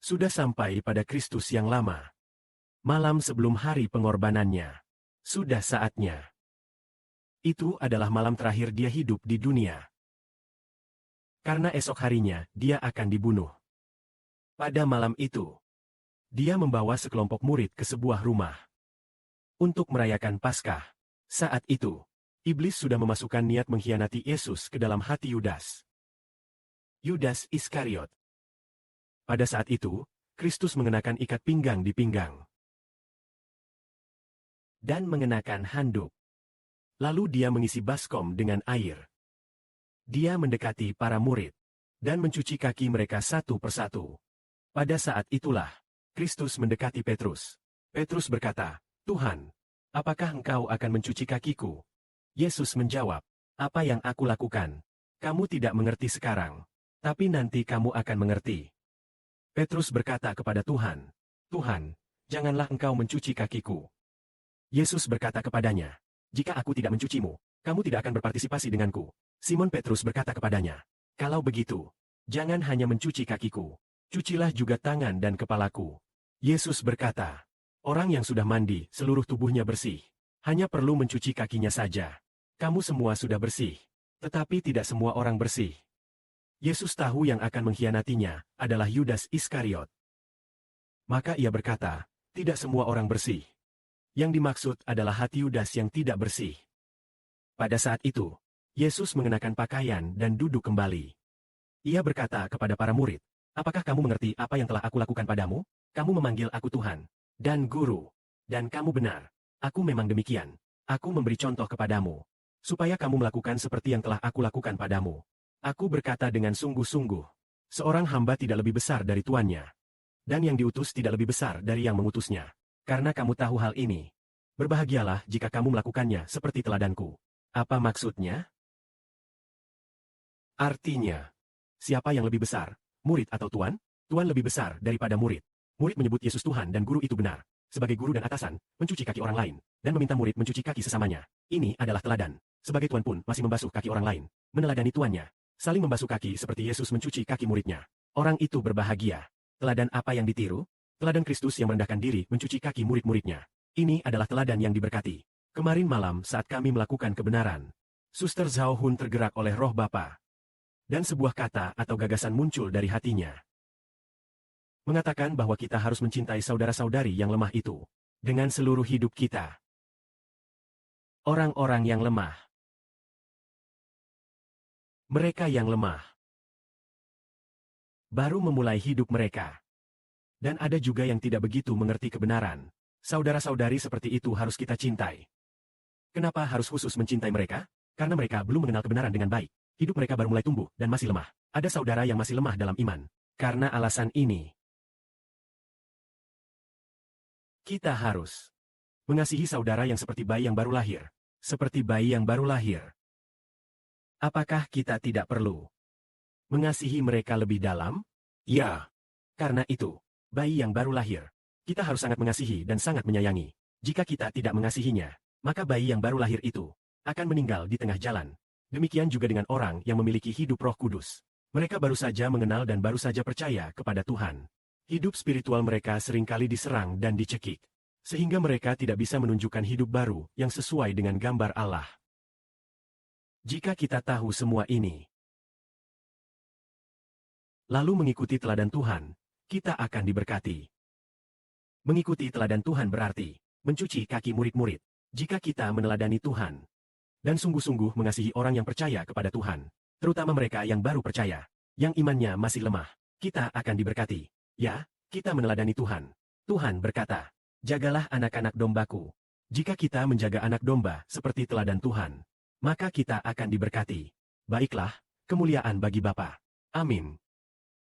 Sudah sampai pada Kristus yang lama. Malam sebelum hari pengorbanannya. Sudah saatnya. Itu adalah malam terakhir dia hidup di dunia. Karena esok harinya, dia akan dibunuh. Pada malam itu, dia membawa sekelompok murid ke sebuah rumah untuk merayakan Paskah. Saat itu, iblis sudah memasukkan niat mengkhianati Yesus ke dalam hati Yudas. Yudas Iskariot. Pada saat itu, Kristus mengenakan ikat pinggang di pinggang dan mengenakan handuk. Lalu dia mengisi baskom dengan air. Dia mendekati para murid dan mencuci kaki mereka satu persatu. Pada saat itulah, Kristus mendekati Petrus. Petrus berkata, "Tuhan, apakah engkau akan mencuci kakiku?" Yesus menjawab, "Apa yang aku lakukan, kamu tidak mengerti sekarang, tapi nanti kamu akan mengerti." Petrus berkata kepada Tuhan, "Tuhan, janganlah engkau mencuci kakiku." Yesus berkata kepadanya, "Jika aku tidak mencucimu, kamu tidak akan berpartisipasi denganku." Simon Petrus berkata kepadanya, "Kalau begitu, jangan hanya mencuci kakiku, cucilah juga tangan dan kepalaku." Yesus berkata, "Orang yang sudah mandi, seluruh tubuhnya bersih. Hanya perlu mencuci kakinya saja. Kamu semua sudah bersih, tetapi tidak semua orang bersih." Yesus tahu yang akan mengkhianatinya adalah Yudas Iskariot. Maka ia berkata, "Tidak semua orang bersih." Yang dimaksud adalah hati Yudas yang tidak bersih. Pada saat itu, Yesus mengenakan pakaian dan duduk kembali. Ia berkata kepada para murid, "Apakah kamu mengerti apa yang telah aku lakukan padamu? Kamu memanggil aku Tuhan dan Guru. Dan kamu benar, aku memang demikian. Aku memberi contoh kepadamu, supaya kamu melakukan seperti yang telah aku lakukan padamu. Aku berkata dengan sungguh-sungguh, seorang hamba tidak lebih besar dari tuannya, dan yang diutus tidak lebih besar dari yang mengutusnya. Karena kamu tahu hal ini, berbahagialah jika kamu melakukannya seperti teladanku." Apa maksudnya? Artinya, siapa yang lebih besar, murid atau tuan? Tuan lebih besar daripada murid. Murid menyebut Yesus Tuhan dan guru itu benar. Sebagai guru dan atasan, mencuci kaki orang lain, dan meminta murid mencuci kaki sesamanya. Ini adalah teladan. Sebagai tuan pun masih membasuh kaki orang lain, meneladani tuannya. Saling membasuh kaki seperti Yesus mencuci kaki muridnya. Orang itu berbahagia. Teladan apa yang ditiru? Teladan Kristus yang merendahkan diri mencuci kaki murid-muridnya. Ini adalah teladan yang diberkati. Kemarin malam saat kami melakukan kebenaran, Suster Zhao Hun tergerak oleh Roh Bapa. Dan sebuah kata atau gagasan muncul dari hatinya. Mengatakan bahwa kita harus mencintai saudara-saudari yang lemah itu dengan seluruh hidup kita. Orang-orang yang lemah. Mereka yang lemah baru memulai hidup mereka. Dan ada juga yang tidak begitu mengerti kebenaran. Saudara-saudari seperti itu harus kita cintai. Kenapa harus khusus mencintai mereka? Karena mereka belum mengenal kebenaran dengan baik. Hidup mereka baru mulai tumbuh dan masih lemah. Ada saudara yang masih lemah dalam iman. Karena alasan ini, kita harus mengasihi saudara yang seperti bayi yang baru lahir. Seperti bayi yang baru lahir. Apakah kita tidak perlu mengasihi mereka lebih dalam? Ya. Karena itu, bayi yang baru lahir, kita harus sangat mengasihi dan sangat menyayangi. Jika kita tidak mengasihinya, maka bayi yang baru lahir itu akan meninggal di tengah jalan. Demikian juga dengan orang yang memiliki hidup Roh Kudus. Mereka baru saja mengenal dan baru saja percaya kepada Tuhan. Hidup spiritual mereka seringkali diserang dan dicekik, sehingga mereka tidak bisa menunjukkan hidup baru yang sesuai dengan gambar Allah. Jika kita tahu semua ini, lalu mengikuti teladan Tuhan, kita akan diberkati. Mengikuti teladan Tuhan berarti mencuci kaki murid-murid. Jika kita meneladani Tuhan dan sungguh-sungguh mengasihi orang yang percaya kepada Tuhan, terutama mereka yang baru percaya, yang imannya masih lemah, kita akan diberkati. Ya, kita meneladani Tuhan. Tuhan berkata, "Jagalah anak-anak dombaku." Jika kita menjaga anak domba seperti teladan Tuhan, maka kita akan diberkati. Baiklah, kemuliaan bagi Bapa. Amin.